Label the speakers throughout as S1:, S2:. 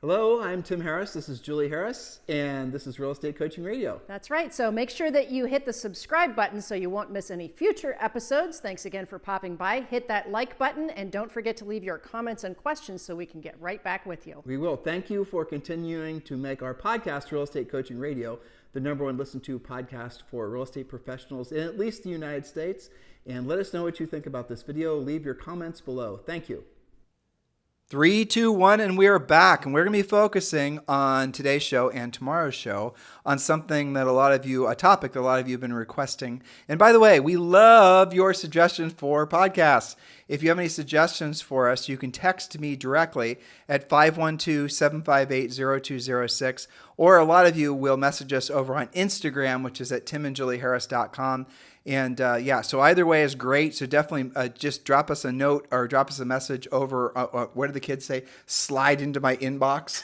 S1: Hello, I'm Tim Harris. This is Julie Harris, and this is Real Estate Coaching Radio.
S2: That's right. So make sure that you hit the subscribe button so you won't miss any future episodes. Thanks again for popping by. Hit that like button, and don't forget to leave your comments and questions so we can get right back with you.
S1: We will. Thank you for continuing to make our podcast, Real Estate Coaching Radio, the #1 listened to podcast for real estate professionals in at least the United States. And let us know what you think about this video. Leave your comments below. Thank you. 3, 2, 1, and we are back. And we're going to be focusing on today's show and tomorrow's show on something that a topic that a lot of you have been requesting. And by the way, we love your suggestions for podcasts. If you have any suggestions for us, you can text me directly at 512-758-0206. Or a lot of you will message us over on Instagram, which is at timandjulieharris.com. And so either way is great. So definitely just drop us a note or drop us a message over, what do the kids say? Slide into my inbox.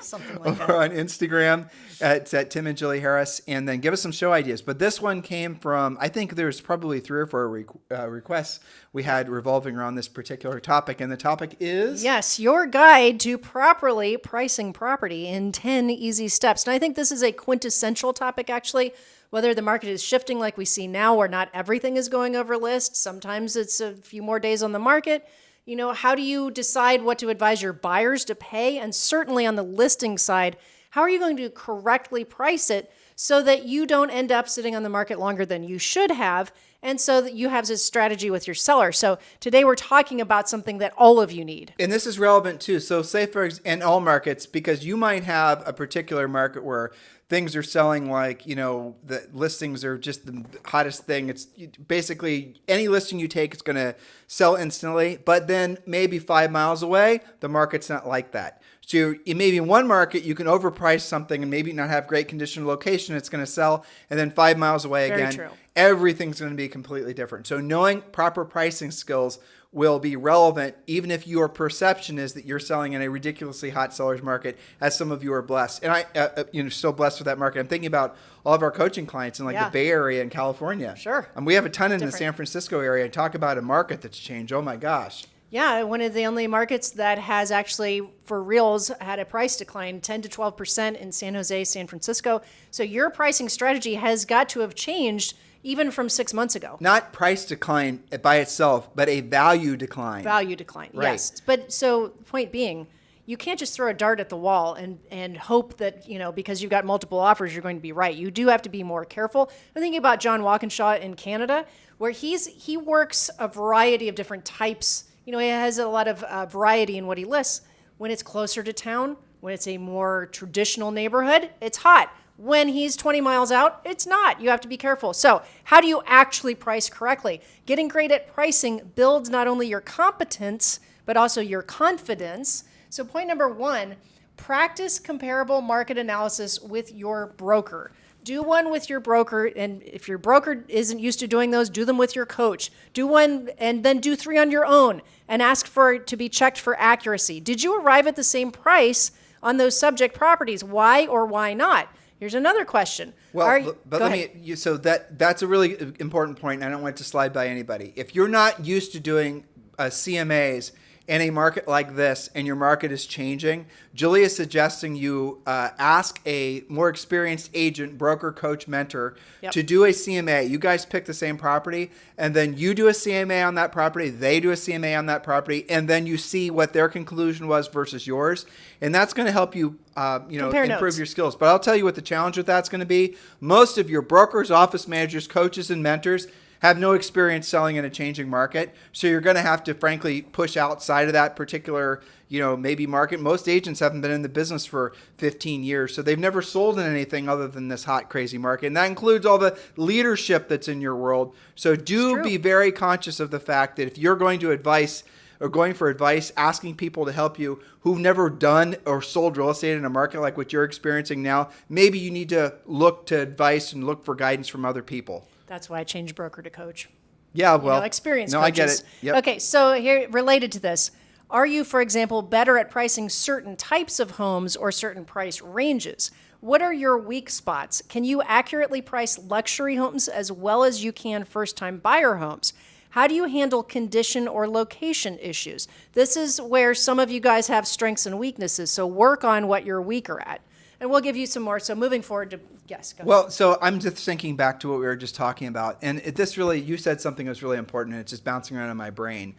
S2: Something like
S1: over
S2: that.
S1: on Instagram at Tim and Julie Harris. And then give us some show ideas. But this one came from, I think there's probably 3 or 4 requests we had revolving around this particular topic. And the topic is?
S2: Yes, your guide to properly pricing property in 10 easy steps. And I think this is a quintessential topic, actually. Whether the market is shifting like we see now, or not everything is going over list. Sometimes it's a few more days on the market. You know, how do you decide what to advise your buyers to pay? And certainly on the listing side, how are you going to correctly price it so that you don't end up sitting on the market longer than you should have, and so that you have this strategy with your seller? So today we're talking about something that all of you need.
S1: And this is relevant too. So say in all markets, because you might have a particular market where things are selling like, the listings are just the hottest thing. It's basically any listing you take, it's going to sell instantly. But then maybe 5 miles away, the market's not like that. So maybe in one market, you can overprice something and maybe not have great condition or location. It's going to sell. And then 5 miles away again, everything's going to be completely different. So knowing proper pricing skills will be relevant, even if your perception is that you're selling in a ridiculously hot seller's market, as some of you are blessed. And so blessed with that market. I'm thinking about all of our coaching clients in the Bay Area in California.
S2: Sure.
S1: And we have a ton in the San Francisco area. Talk about a market that's changed. Oh my gosh.
S2: Yeah, one of the only markets that has actually, for reals, had a price decline 10 to 12% in San Jose, San Francisco. So your pricing strategy has got to have changed even from 6 months ago.
S1: Not price decline by itself, but a value decline.
S2: Value decline,
S1: right.
S2: Yes. But so point being, you can't just throw a dart at the wall and hope that, because you've got multiple offers, you're going to be right. You do have to be more careful. I'm thinking about John Walkinshaw in Canada, where he works a variety of different types. He has a lot of variety in what he lists. When it's closer to town, when it's a more traditional neighborhood, it's hot. When he's 20 miles out, it's not. You have to be careful. So how do you actually price correctly? Getting great at pricing builds not only your competence, but also your confidence. So point number 1, practice comparable market analysis with your broker. Do one with your broker, and if your broker isn't used to doing those, do them with your coach. Do one and then do 3 on your own and ask for it to be checked for accuracy. Did you arrive at the same price on those subject properties? Why or why not? Here's another question.
S1: Well, that's a really important point. I don't want it to slide by anybody. If you're not used to doing CMAs in a market like this and your market is changing, Julie is suggesting you ask a more experienced agent, broker, coach, mentor to do a CMA. You guys pick the same property, and then you do a CMA on that property, they do a CMA on that property, and then you see what their conclusion was versus yours. And that's going to help you improve your skills. But I'll tell you what the challenge with that's going to be. Most of your brokers, office managers, coaches, and mentors have no experience selling in a changing market. So you're going to have to, frankly, push outside of that particular, maybe market. Most agents haven't been in the business for 15 years. So they've never sold in anything other than this hot, crazy market. And that includes all the leadership that's in your world. So do be very conscious of the fact that if you're going to advice or going for advice, asking people to help you who've never done or sold real estate in a market like what you're experiencing now, maybe you need to look to advice and look for guidance from other people.
S2: That's why I changed broker to coach.
S1: Yeah, well,
S2: experienced
S1: coaches.
S2: I
S1: get it. Yep.
S2: Okay, so here, related to this, are you, for example, better at pricing certain types of homes or certain price ranges? What are your weak spots? Can you accurately price luxury homes as well as you can first-time buyer homes? How do you handle condition or location issues? This is where some of you guys have strengths and weaknesses, so work on what you're weaker at. And we'll give you some more. So moving forward to, yes, go ahead.
S1: Well, so I'm just thinking back to what we were just talking about. And this really, you said something that was really important, and it's just bouncing around in my brain.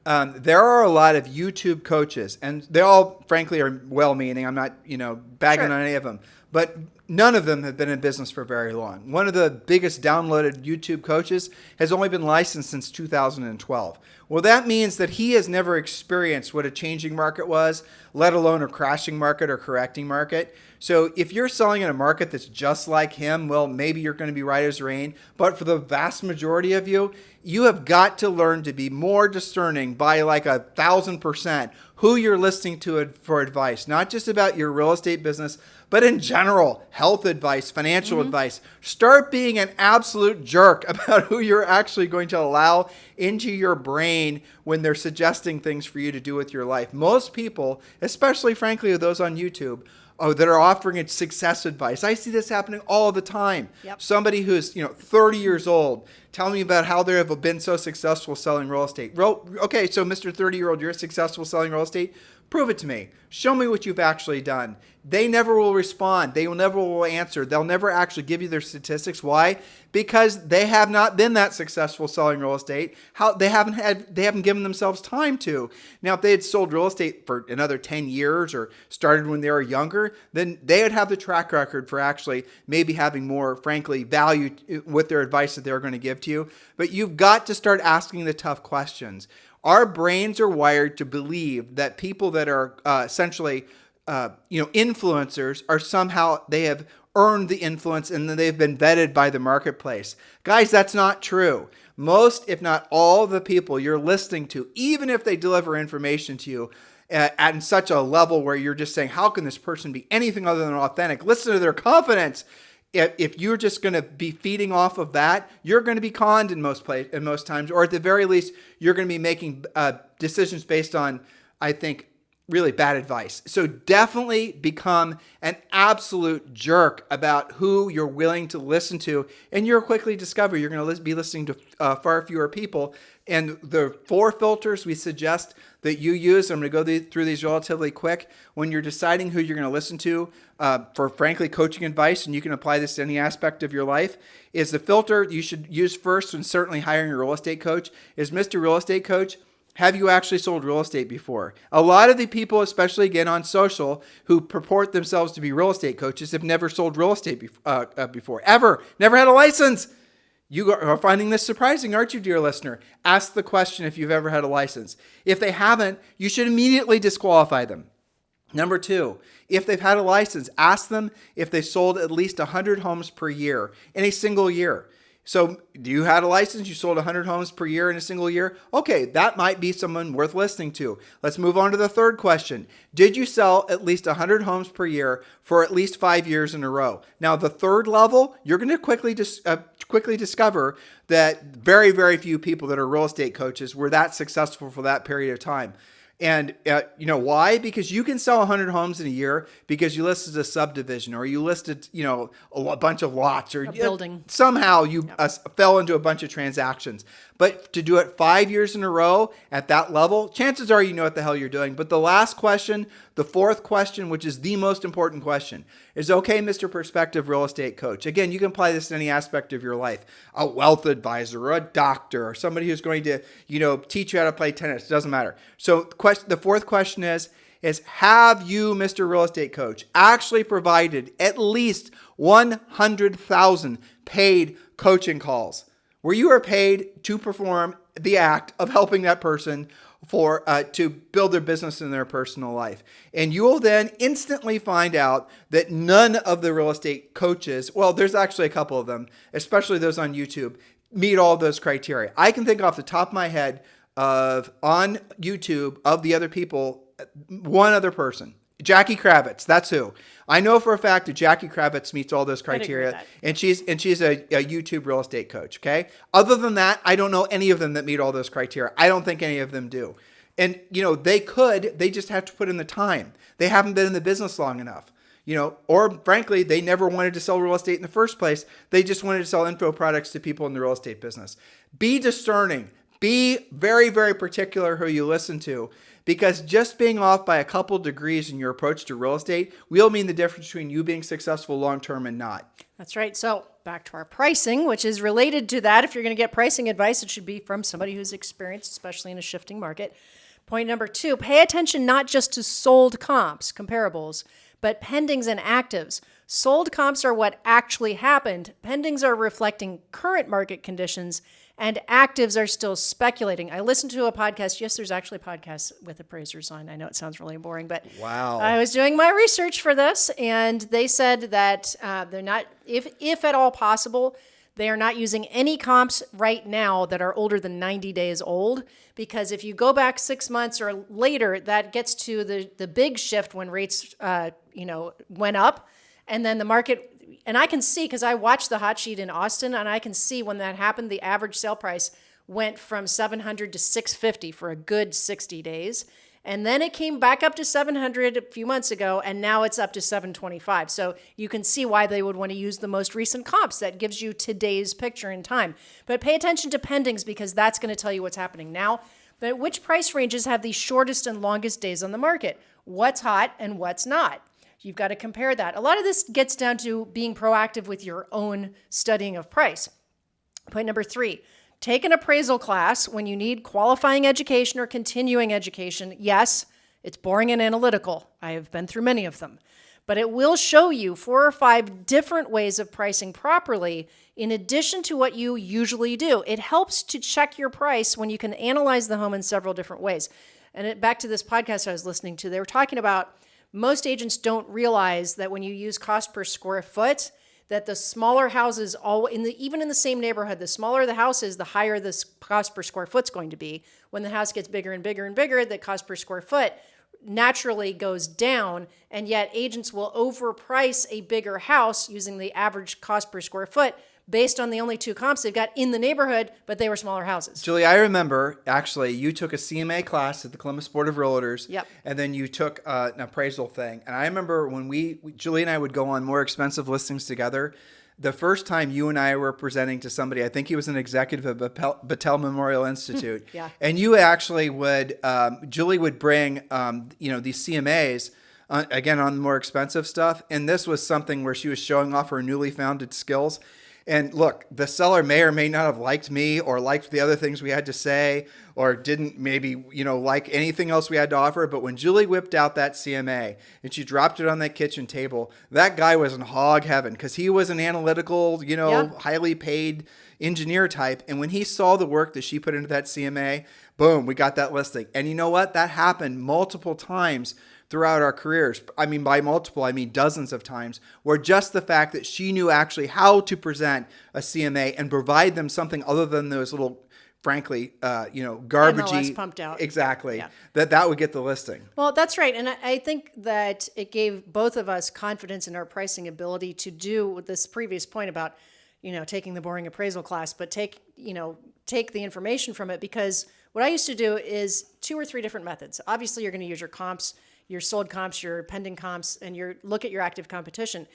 S1: There are a lot of YouTube coaches, and they all, frankly, are well-meaning. I'm not, bagging
S2: Sure.
S1: on any of them. But none of them have been in business for very long. One of the biggest downloaded YouTube coaches has only been licensed since 2012. Well, that means that he has never experienced what a changing market was, let alone a crashing market or correcting market. So if you're selling in a market that's just like him, well, maybe you're going to be right as rain. But for the vast majority of you, you have got to learn to be more discerning by like 1,000% who you're listening to for advice, not just about your real estate business, but in general, health advice, financial advice. Start being an absolute jerk about who you're actually going to allow into your brain when they're suggesting things for you to do with your life. Most people, especially frankly those on YouTube, that are offering it success advice. I see this happening all the time.
S2: Yep.
S1: Somebody who's 30 years old telling me about how they have been so successful selling real estate. Okay, so Mr. 30-year-old, you're successful selling real estate? Prove it to me. Show me what you've actually done. They never will respond. They will never will answer. They'll never actually give you their statistics. Why? Because they have not been that successful selling real estate. They haven't given themselves time to. Now, if they had sold real estate for another 10 years or started when they were younger, then they would have the track record for actually maybe having more, frankly, value with their advice that they're going to give to you. But you've got to start asking the tough questions. Our brains are wired to believe that people that are essentially, influencers are somehow, they have earned the influence and that they've been vetted by the marketplace. Guys, that's not true. Most, if not all, the people you're listening to, even if they deliver information to you at such a level where you're just saying, how can this person be anything other than authentic? Listen to their confidence. If you're just going to be feeding off of that, you're going to be conned in most times, or at the very least, you're going to be making decisions based on, I think, really bad advice. So definitely become an absolute jerk about who you're willing to listen to, and you'll quickly discover you're going to be listening to far fewer people. And the 4 filters we suggest that you use, I'm going to go through these relatively quick, when you're deciding who you're going to listen to for, frankly, coaching advice, and you can apply this to any aspect of your life, is the filter you should use first when certainly hiring a real estate coach is, Mr. Real Estate Coach, have you actually sold real estate before? A lot of the people, especially again on social, who purport themselves to be real estate coaches have never sold real estate before, ever, never had a license. You are finding this surprising, aren't you, dear listener? Ask the question if you've ever had a license. If they haven't, you should immediately disqualify them. Number 2, if they've had a license, ask them if they sold at least 100 homes per year in a single year. So you had a license, you sold 100 homes per year in a single year? Okay, that might be someone worth listening to. Let's move on to the third question. Did you sell at least 100 homes per year for at least 5 years in a row? Now, the third level, you're going to quickly discover that very, very few people that are real estate coaches were that successful for that period of time. And why? Because you can sell 100 homes in a year because you listed a subdivision, or you listed, a bunch of lots, or
S2: a building.
S1: Somehow you fell into a bunch of transactions. But to do it 5 years in a row at that level, chances are you know what the hell you're doing. But the last question, the fourth question, which is the most important question, is, okay, Mr. Prospective Real Estate Coach. Again, you can apply this in any aspect of your life. A wealth advisor, or a doctor, or somebody who's going to, teach you how to play tennis. It doesn't matter. So the fourth question is have you, Mr. Real Estate Coach, actually provided at least 100,000 paid coaching calls where you are paid to perform the act of helping that person to build their business in their personal life? And you will then instantly find out that none of the real estate coaches, well, there's actually a couple of them, especially those on YouTube, meet all those criteria. I can think off the top of my head on YouTube of the other people, one other person, Jackie Kravitz. That's who. I know for a fact that Jackie Kravitz meets all those criteria, and she's a YouTube real estate coach. Okay. Other than that, I don't know any of them that meet all those criteria. I don't think any of them do. And they just have to put in the time. They haven't been in the business long enough. Or frankly, they never wanted to sell real estate in the first place. They just wanted to sell info products to people in the real estate business. Be discerning. Be very, very particular who you listen to, because just being off by a couple degrees in your approach to real estate will mean the difference between you being successful long-term and not.
S2: That's right. So back to our pricing, which is related to that. If you're going to get pricing advice, it should be from somebody who's experienced, especially in a shifting market. Point number 2, pay attention not just to sold comps, comparables, but pendings and actives. Sold comps are what actually happened. Pendings are reflecting current market conditions, and actives are still speculating. I listened to a podcast. Yes, there's actually podcasts with appraisers on. I know it sounds really boring, but
S1: Wow.
S2: I was doing my research for this, and they said that they're not, if at all possible, they are not using any comps right now that are older than 90 days old, because if you go back 6 months or later, that gets to the big shift when rates went up, and then the market. And I can see, because I watched the hot sheet in Austin, and I can see when that happened, the average sale price went from 700 to 650 for a good 60 days. And then it came back up to 700 a few months ago, and now it's up to 725. So you can see why they would want to use the most recent comps. That gives you today's picture in time. But pay attention to pendings, because that's going to tell you what's happening now. But which price ranges have the shortest and longest days on the market? What's hot and what's not? You've got to compare that. A lot of this gets down to being proactive with your own studying of price. Point number 3, take an appraisal class when you need qualifying education or continuing education. Yes, it's boring and analytical. I have been through many of them. But it will show you 4 or 5 different ways of pricing properly in addition to what you usually do. It helps to check your price when you can analyze the home in several different ways. And back to this podcast I was listening to, they were talking about most agents don't realize that when you use cost per square foot, that the smaller houses, even in the same neighborhood, the smaller the house is, the higher the cost per square foot is going to be. When the house gets bigger and bigger and bigger, the cost per square foot naturally goes down, and yet agents will overprice a bigger house using the average cost per square foot based on the only 2 comps they've got in the neighborhood, but they were smaller houses.
S1: Julie, I remember, actually, you took a CMA class at the Columbus Board of Realtors,
S2: Yep.
S1: and then you took an appraisal thing. And I remember when Julie and I would go on more expensive listings together, the first time you and I were presenting to somebody, I think he was an executive at Battelle Memorial Institute,
S2: Yeah.
S1: and you actually would, Julie would bring, these CMAs, again, on the more expensive stuff, and this was something where she was showing off her newly founded skills. And look, the seller may or may not have liked me or liked the other things we had to say or didn't maybe, like anything else we had to offer. But when Julie whipped out that CMA and she dropped it on that kitchen table, that guy was in hog heaven, because he was an analytical, highly paid engineer type. And when he saw the work that she put into that CMA, boom, we got that listing. And you know what? That happened multiple times throughout our careers. I mean, by multiple, I mean dozens of times, where just the fact that she knew actually how to present a CMA and provide them something other than those little, frankly, garbagey.
S2: MLS pumped out.
S1: Exactly.
S2: Yeah.
S1: That would get the listing.
S2: Well, that's right. And I think that it gave both of us confidence in our pricing ability to do this previous point about, taking the boring appraisal class, but take the information from it. Because what I used to do is 2 or 3 different methods. Obviously, you're going to use your comps, your sold comps, your pending comps, and look at your active competition.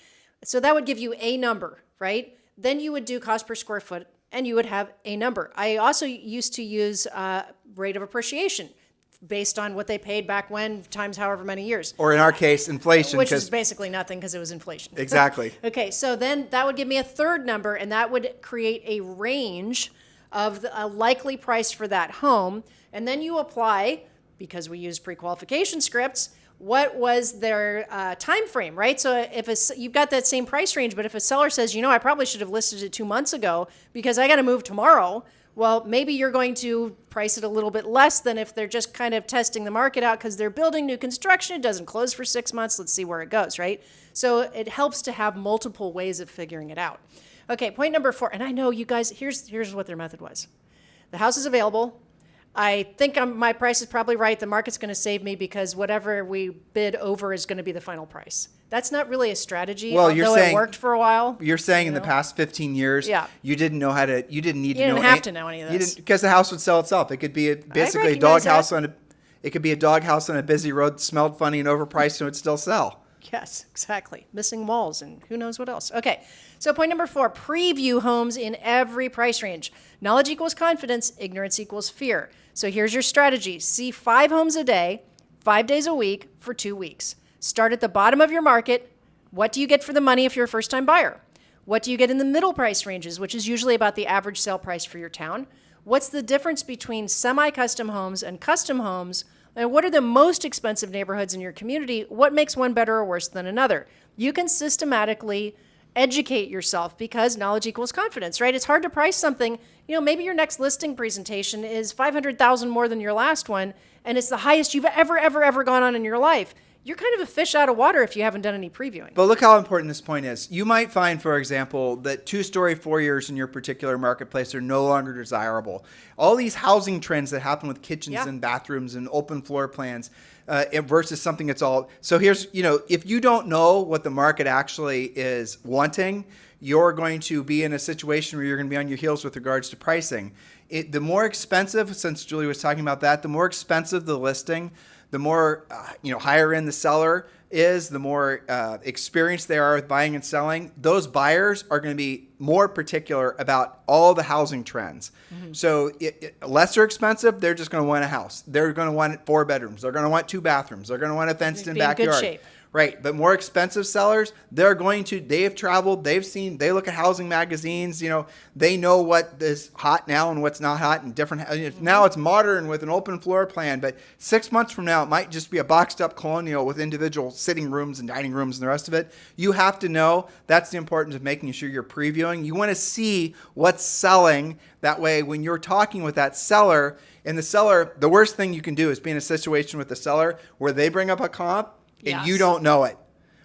S2: So that would give you a number, right? Then you would do cost per square foot, and you would have a number. I also used to use rate of appreciation based on what they paid back when times however many years.
S1: Or in our case, inflation.
S2: Which is basically nothing, because it was inflation.
S1: Exactly.
S2: Okay, so then that would give me a third number, and that would create a range of a likely price for that home. And then you apply, because we use pre-qualification scripts, what was their time frame, right? So if you've got that same price range, but if a seller says, I probably should have listed it 2 months ago because I got to move tomorrow, well, maybe you're going to price it a little bit less than if they're just kind of testing the market out because they're building new construction. It doesn't close for 6 months. Let's see where it goes, right? So it helps to have multiple ways of figuring it out. Okay, point number 4, and I know you guys, here's what their method was. The house is available. I think my price is probably right. The market's going to save me because whatever we bid over is going to be the final price. That's not really a strategy,
S1: Well,
S2: although it worked for a while.
S1: You're saying in the past 15 years,
S2: Yeah.
S1: you didn't know how to, you didn't need to know.
S2: You didn't have to know any of this.
S1: Because the house would sell itself. It could be basically a
S2: recognize
S1: doghouse on a busy road, smelled funny and overpriced, and it would still sell.
S2: Yes, exactly. Missing walls and who knows what else. Okay, so point number 4, preview homes in every price range. Knowledge equals confidence, ignorance equals fear. So here's your strategy. See 5 homes a day, 5 days a week for 2 weeks. Start at the bottom of your market. What do you get for the money if you're a first-time buyer? What do you get in the middle price ranges, which is usually about the average sale price for your town? What's the difference between semi-custom homes and custom homes? And what are the most expensive neighborhoods in your community? What makes one better or worse than another? You can systematically educate yourself because knowledge equals confidence, right? It's hard to price something. Maybe your next listing presentation is $500,000 more than your last one, and it's the highest you've ever gone on in your life. You're kind of a fish out of water if you haven't done any previewing.
S1: But look how important this point is. You might find, for example, that 2-story foyers in your particular marketplace are no longer desirable. All these housing trends that happen with kitchens and bathrooms and open floor plans versus something that's all. So here's, if you don't know what the market actually is wanting, you're going to be in a situation where you're going to be on your heels with regards to pricing. The more expensive, since Julie was talking about that, the more expensive the listing, the more higher end the seller is, the more experienced they are with buying and selling. Those buyers are going to be more particular about all the housing trends. Mm-hmm. So lesser expensive, they're just going to want a house. They're going to want 4 bedrooms. They're going to want 2 bathrooms. They're going to want a fenced-in backyard.
S2: Good shape.
S1: Right, but more expensive sellers, they have traveled, they look at housing magazines, they know what is hot now and what's not hot and different. Now it's modern with an open floor plan, but 6 months from now, it might just be a boxed up colonial with individual sitting rooms and dining rooms and the rest of it. You have to know that's the importance of making sure you're previewing. You want to see what's selling. That way, when you're talking with that seller, and the seller, the worst thing you can do is be in a situation with the seller where they bring up a comp, and you don't know it.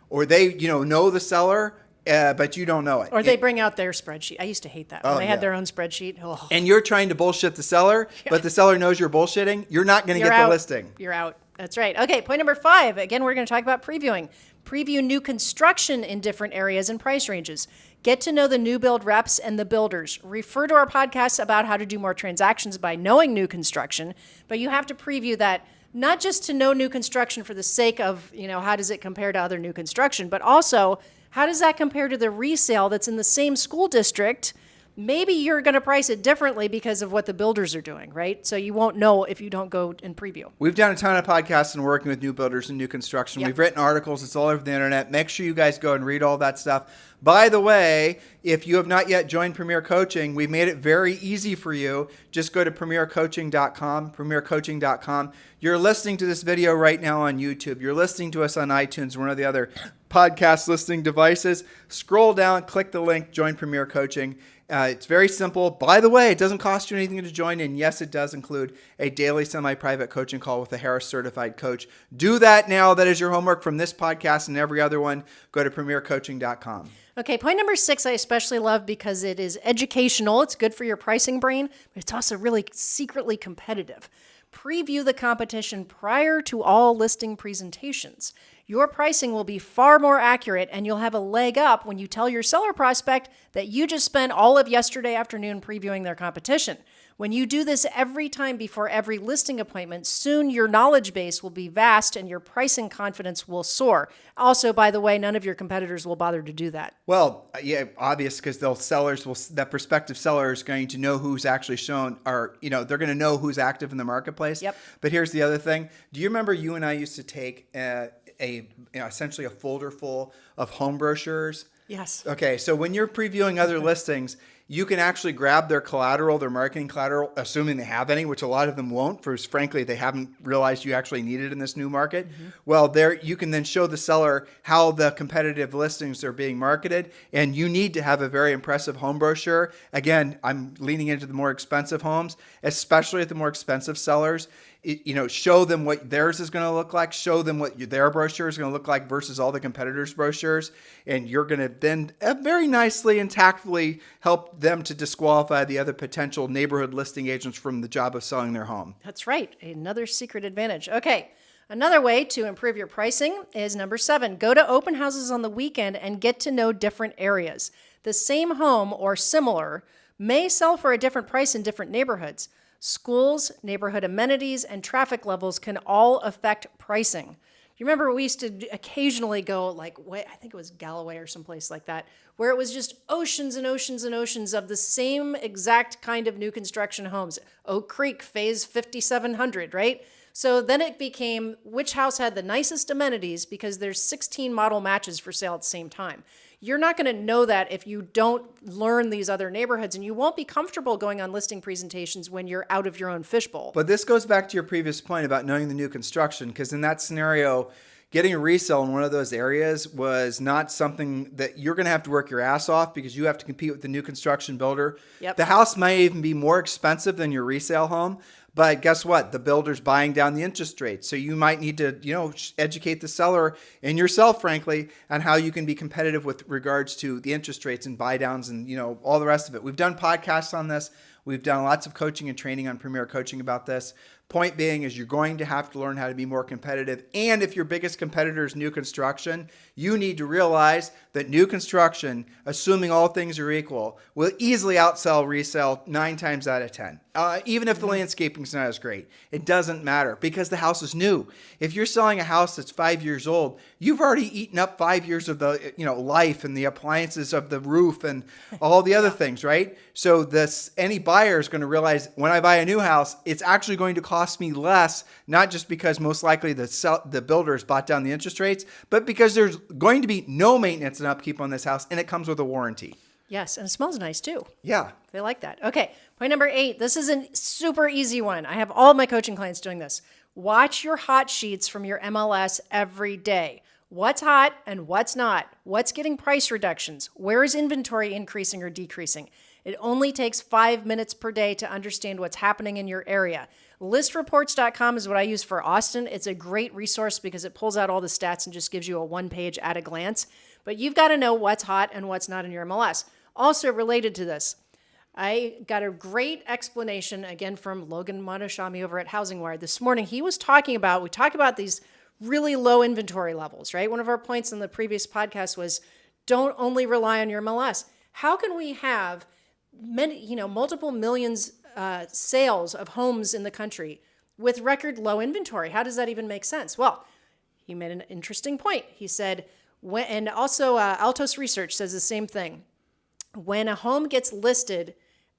S1: Or they, know the seller, but you don't know it.
S2: Or they bring out their spreadsheet. I used to hate that. When they had their own spreadsheet. Oh.
S1: And you're trying to bullshit the seller, but the seller knows you're bullshitting. You're not going to get the listing.
S2: You're out. That's right. Okay, point number 5. Again, we're going to talk about previewing. Preview new construction in different areas and price ranges. Get to know the new build reps and the builders. Refer to our podcasts about how to do more transactions by knowing new construction, but you have to preview that. Not just to know new construction for the sake of, how does it compare to other new construction, but also how does that compare to the resale that's in the same school district? Maybe you're going to price it differently because of what the builders are doing, right? So you won't know if you don't go and preview.
S1: We've done a ton of podcasts and working with new builders and new construction. Yep. We've written articles. It's all over the internet. Make sure you guys go and read all that stuff. By the way, if you have not yet joined Premier Coaching, we've made it very easy for you. Just go to premiercoaching.com, premiercoaching.com. You're listening to this video right now on YouTube. You're listening to us on iTunes, one of the other podcast listening devices. Scroll down, click the link, join Premier Coaching. It's very simple. By the way, it doesn't cost you anything to join. And yes, it does include a daily semi-private coaching call with a Harris certified coach. Do that now. That is your homework from this podcast and every other one. Go to premiercoaching.com.
S2: Okay, point number 6 I especially love because it is educational. It's good for your pricing brain, but it's also really secretly competitive. Preview the competition prior to all listing presentations. Your pricing will be far more accurate and you'll have a leg up when you tell your seller prospect that you just spent all of yesterday afternoon previewing their competition. When you do this every time before every listing appointment, soon your knowledge base will be vast and your pricing confidence will soar. Also, by the way, none of your competitors will bother to do that.
S1: Well, yeah, obvious because that prospective seller is going to know who's actually shown, or they're going to know who's active in the marketplace.
S2: Yep.
S1: But here's the other thing. Do you remember you and I used to take essentially a folder full of home brochures?
S2: Yes.
S1: Okay, so when you're previewing other listings, you can actually grab their collateral, their marketing collateral, assuming they have any, which a lot of them won't, because frankly, they haven't realized you actually need it in this new market. Mm-hmm. Well, there you can then show the seller how the competitive listings are being marketed, and you need to have a very impressive home brochure. Again, I'm leaning into the more expensive homes, especially at the more expensive sellers. Show them what theirs is going to look like, show them what their brochure is going to look like versus all the competitors' brochures. And you're going to then very nicely and tactfully help them to disqualify the other potential neighborhood listing agents from the job of selling their home.
S2: That's right. Another secret advantage. Okay. Another way to improve your pricing is number 7. Go to open houses on the weekend and get to know different areas. The same home or similar may sell for a different price in different neighborhoods. Schools, neighborhood amenities, and traffic levels can all affect pricing. You remember we used to occasionally go like, I think it was Galloway or someplace like that, where it was just oceans and oceans and oceans of the same exact kind of new construction homes. Oak Creek, phase 5700, right? So then it became which house had the nicest amenities because there's 16 model matches for sale at the same time. You're not going to know that if you don't learn these other neighborhoods, and you won't be comfortable going on listing presentations when you're out of your own fishbowl.
S1: But this goes back to your previous point about knowing the new construction, because in that scenario, getting a resale in one of those areas was not something that you're going to have to work your ass off because you have to compete with the new construction builder.
S2: Yep.
S1: The house might even be more expensive than your resale home. But guess what? The builder's buying down the interest rate. So you might need to, educate the seller and yourself, frankly, on how you can be competitive with regards to the interest rates and buy downs and, all the rest of it. We've done podcasts on this. We've done lots of coaching and training on Premier Coaching about this. Point being is you're going to have to learn how to be more competitive. And if your biggest competitor is new construction, you need to realize that new construction, assuming all things are equal, will easily outsell resale 9 times out of 10. Even if the landscaping's not as great, it doesn't matter because the house is new. If you're selling a house that's 5 years old, you've already eaten up 5 years of the life and the appliances of the roof and all the other things, right? So any buyer is going to realize when I buy a new house, it's actually going to cost me less, not just because most likely the builder has bought down the interest rates, but because there's going to be no maintenance and upkeep on this house, and it comes with a warranty.
S2: Yes, and it smells nice too.
S1: Yeah.
S2: They like that. Okay, point number 8. This is a super easy one. I have all my coaching clients doing this. Watch your hot sheets from your MLS every day. What's hot and what's not? What's getting price reductions? Where is inventory increasing or decreasing? It only takes 5 minutes per day to understand what's happening in your area. Listreports.com is what I use for Austin. It's a great resource because it pulls out all the stats and just gives you a one-page at a glance. But you've got to know what's hot and what's not in your MLS. Also related to this, I got a great explanation again from Logan Monoshami over at Housing Wire this morning. We talk about these really low inventory levels, right? One of our points in the previous podcast was don't only rely on your MLS. How can we have multiple millions sales of homes in the country with record low inventory? How does that even make sense? Well, he made an interesting point. He said, and also Altos Research says the same thing. When a home gets listed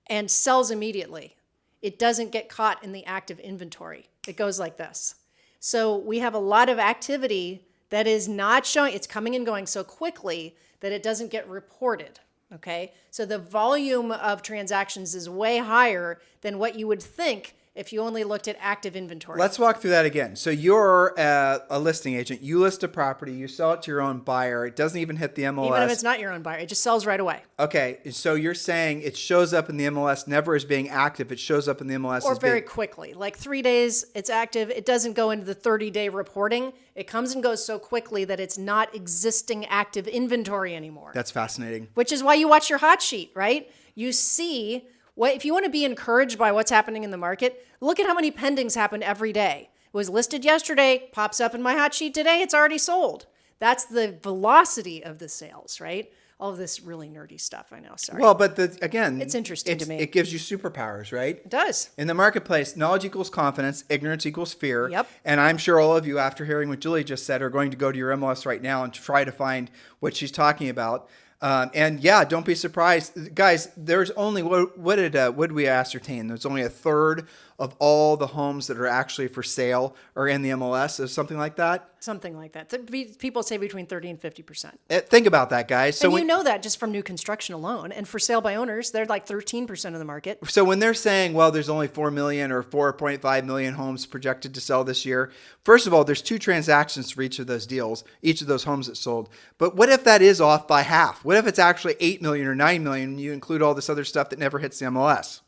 S2: and sells immediately, it doesn't get caught in the active inventory. It goes like this. So we have a lot of activity that is not showing, it's coming and going so quickly that it doesn't get reported. Okay, so the volume of transactions is way higher than what you would think if you only looked at active inventory.
S1: Let's walk through that again. So you're a listing agent. You list a property. You sell it to your own buyer. It doesn't even hit the MLS.
S2: Even if it's not your own buyer, it just sells right away.
S1: Okay, so you're saying it shows up in the MLS never as being active. It shows up in the MLS
S2: or
S1: as
S2: very quickly. Like 3 days, it's active. It doesn't go into the 30-day reporting. It comes and goes so quickly that it's not existing active inventory anymore.
S1: That's fascinating.
S2: Which is why you watch your hot sheet, right? You see if you want to be encouraged by what's happening in the market, look at how many pendings happen every day. It was listed yesterday, pops up in my hot sheet today, it's already sold. That's the velocity of the sales, right? All of this really nerdy stuff, I know, sorry.
S1: Well, but again,
S2: it's interesting to me.
S1: It gives you superpowers, right?
S2: It does.
S1: In the marketplace, knowledge equals confidence, ignorance equals fear.
S2: Yep.
S1: And I'm sure all of you, after hearing what Julie just said, are going to go to your MLS right now and try to find what she's talking about. And yeah, don't be surprised, guys. There's only what did we ascertain? There's only a third of all the homes that are actually for sale are in the MLS, or something like that.
S2: Something like that. People say between 30 and 50%.
S1: Think about that, guys.
S2: So and you know that just from new construction alone. And for sale by owners, they're like 13% of the market.
S1: So when they're saying, well, there's only 4 million or 4.5 million homes projected to sell this year, first of all, there's 2 transactions for each of those deals, each of those homes that sold. But what if that is off by half? What if it's actually 8 million or 9 million and you include all this other stuff that never hits the MLS?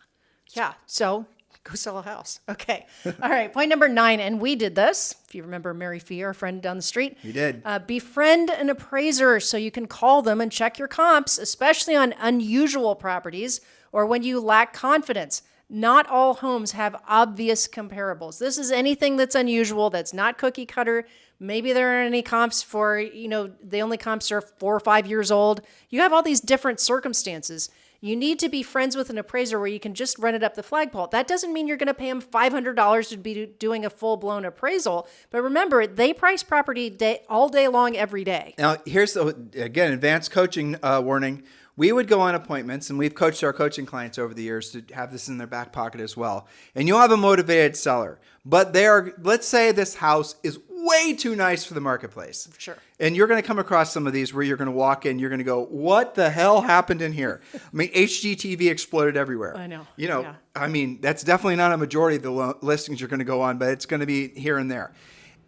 S2: Yeah, so go sell a house. Okay. All right. Point number 9. And we did this. If you remember Mary Fee, our friend down the street.
S1: We did.
S2: Befriend an appraiser so you can call them and check your comps, especially on unusual properties or when you lack confidence. Not all homes have obvious comparables. This is anything that's unusual, that's not cookie cutter. Maybe there aren't any comps for, the only comps are 4 or 5 years old. You have all these different circumstances. You need to be friends with an appraiser where you can just run it up the flagpole. That doesn't mean you're going to pay them $500 to be doing a full-blown appraisal. But remember, they price property all day long, every day.
S1: Now, here's again, advanced coaching warning. We would go on appointments, and we've coached our coaching clients over the years to have this in their back pocket as well. And you'll have a motivated seller, but let's say this house is way too nice for the marketplace.
S2: Sure.
S1: And you're going to come across some of these where you're going to walk in, you're going to go, what the hell happened in here? I mean, HGTV exploded everywhere.
S2: I know.
S1: Yeah. I mean, that's definitely not a majority of the listings you're going to go on, but it's going to be here and there.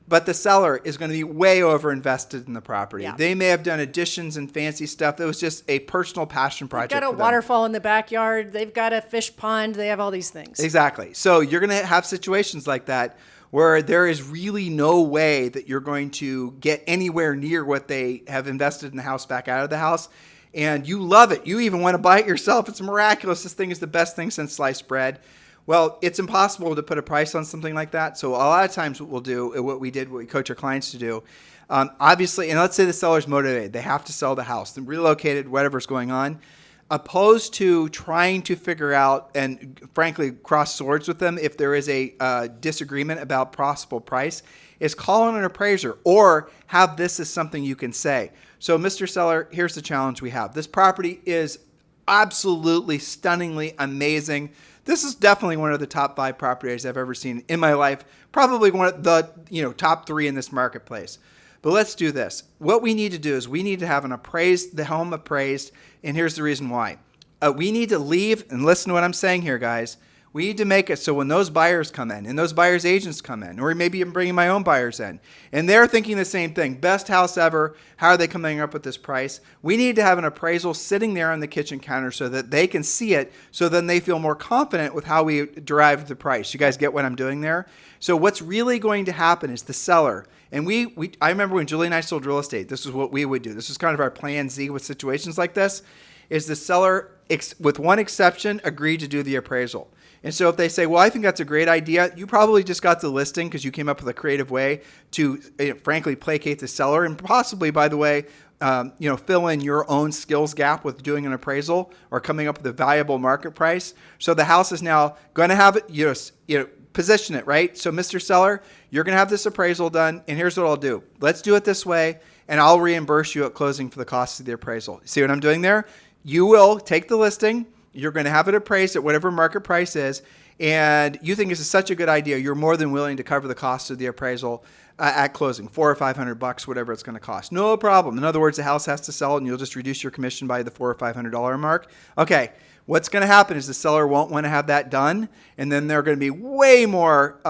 S1: But the seller is going to be way over invested in the property.
S2: Yeah.
S1: They may have done additions and fancy stuff. It was just a personal passion project.
S2: They've got a waterfall in the backyard. They've got a fish pond. They have all these things.
S1: Exactly. So you're going to have situations like that where there is really no way that you're going to get anywhere near what they have invested in the house back out of the house. And you love it. You even want to buy it yourself. It's miraculous. This thing is the best thing since sliced bread. Well, it's impossible to put a price on something like that. So a lot of times what we coach our clients to do, obviously, and let's say the seller's motivated. They have to sell the house. They're relocated, whatever's going on. Opposed to trying to figure out and frankly cross swords with them if there is a disagreement about possible price, is call on an appraiser or have this as something you can say. So Mr. Seller, here's the challenge we have. This property is absolutely stunningly amazing. This is definitely one of the top 5 properties I've ever seen in my life. Probably one of the top 3 in this marketplace. But let's do this. What we need to do is we need to have the home appraised, and here's the reason why. We need to leave, and listen to what I'm saying here, guys. We need to make it so when those buyers come in, and those buyers' agents come in, or maybe I'm bringing my own buyers in, and they're thinking the same thing, best house ever, how are they coming up with this price? We need to have an appraisal sitting there on the kitchen counter so that they can see it, so then they feel more confident with how we derived the price. You guys get what I'm doing there? So what's really going to happen is the seller, and I remember when Julie and I sold real estate, this is what we would do. This is kind of our plan Z with situations like this, is the seller, with one exception, agreed to do the appraisal. And so if they say, well, I think that's a great idea, you probably just got the listing because you came up with a creative way to, frankly, placate the seller and possibly, by the way, fill in your own skills gap with doing an appraisal or coming up with a valuable market price. So the house is now going to have it, position it, right? So Mr. Seller, you're going to have this appraisal done, and here's what I'll do. Let's do it this way, and I'll reimburse you at closing for the cost of the appraisal. See what I'm doing there? You will take the listing. You're going to have it appraised at whatever market price is, and you think this is such a good idea, you're more than willing to cover the cost of the appraisal at closing, $400 or $500, whatever it's going to cost. No problem. In other words, the house has to sell, and you'll just reduce your commission by the $400 or $500 mark. Okay, what's going to happen is the seller won't want to have that done, and then they're going to be way more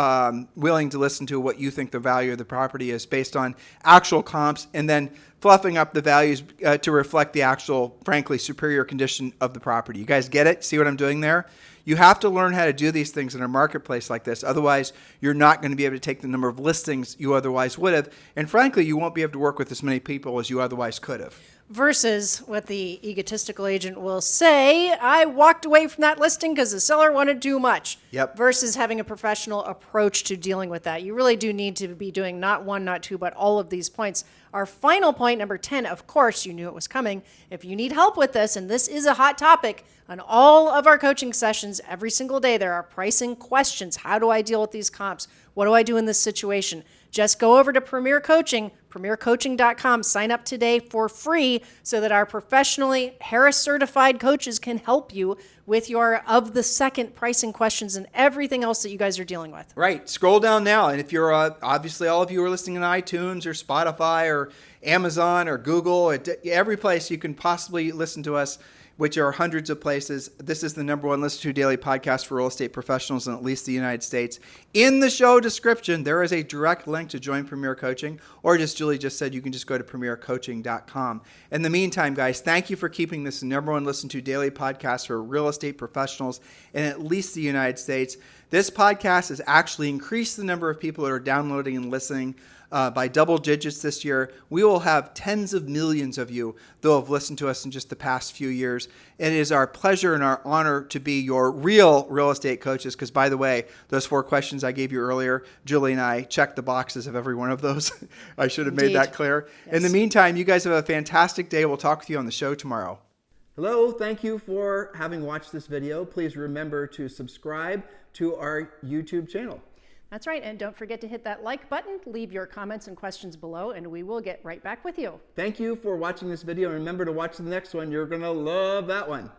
S1: willing to listen to what you think the value of the property is based on actual comps, and then fluffing up the values to reflect the actual, frankly, superior condition of the property. You guys get it? See what I'm doing there? You have to learn how to do these things in a marketplace like this. Otherwise, you're not going to be able to take the number of listings you otherwise would have. And frankly, you won't be able to work with as many people as you otherwise could have.
S2: Versus what the egotistical agent will say, I walked away from that listing because the seller wanted too much.
S1: Yep.
S2: Versus having a professional approach to dealing with that. You really do need to be doing not one, not two, but all of these points. Our final point, number 10, of course, you knew it was coming. If you need help with this, and this is a hot topic on all of our coaching sessions every single day, there are pricing questions. How do I deal with these comps? What do I do in this situation? Just go over to Premier Coaching, premiercoaching.com. Sign up today for free so that our professionally Harris certified coaches can help you with your of the second pricing questions and everything else that you guys are dealing with.
S1: Right. Scroll down now. And if you're obviously all of you are listening on iTunes or Spotify or Amazon or Google, or every place you can possibly listen to us, which are hundreds of places. This is the number one listened to daily podcast for real estate professionals in at least the United States. In the show description, there is a direct link to join Premier Coaching, or just Julie just said, you can just go to premiercoaching.com. In the meantime, guys, thank you for keeping this the number one listened to daily podcast for real estate professionals in at least the United States. This podcast has actually increased the number of people that are downloading and listening by double digits this year. We will have tens of millions of you that have listened to us in just the past few years. It is our pleasure and our honor to be your real estate coaches, because, by the way, those 4 questions I gave you earlier, Julie and I checked the boxes of every one of those. I should have made that clear. Yes. In the meantime, you guys have a fantastic day. We'll talk with you on the show tomorrow. Hello, thank you for having watched this video. Please remember to subscribe to our YouTube channel.
S2: That's right, and don't forget to hit that like button, leave your comments and questions below, and we will get right back with you.
S1: Thank you for watching this video, and remember to watch the next one. You're gonna love that one.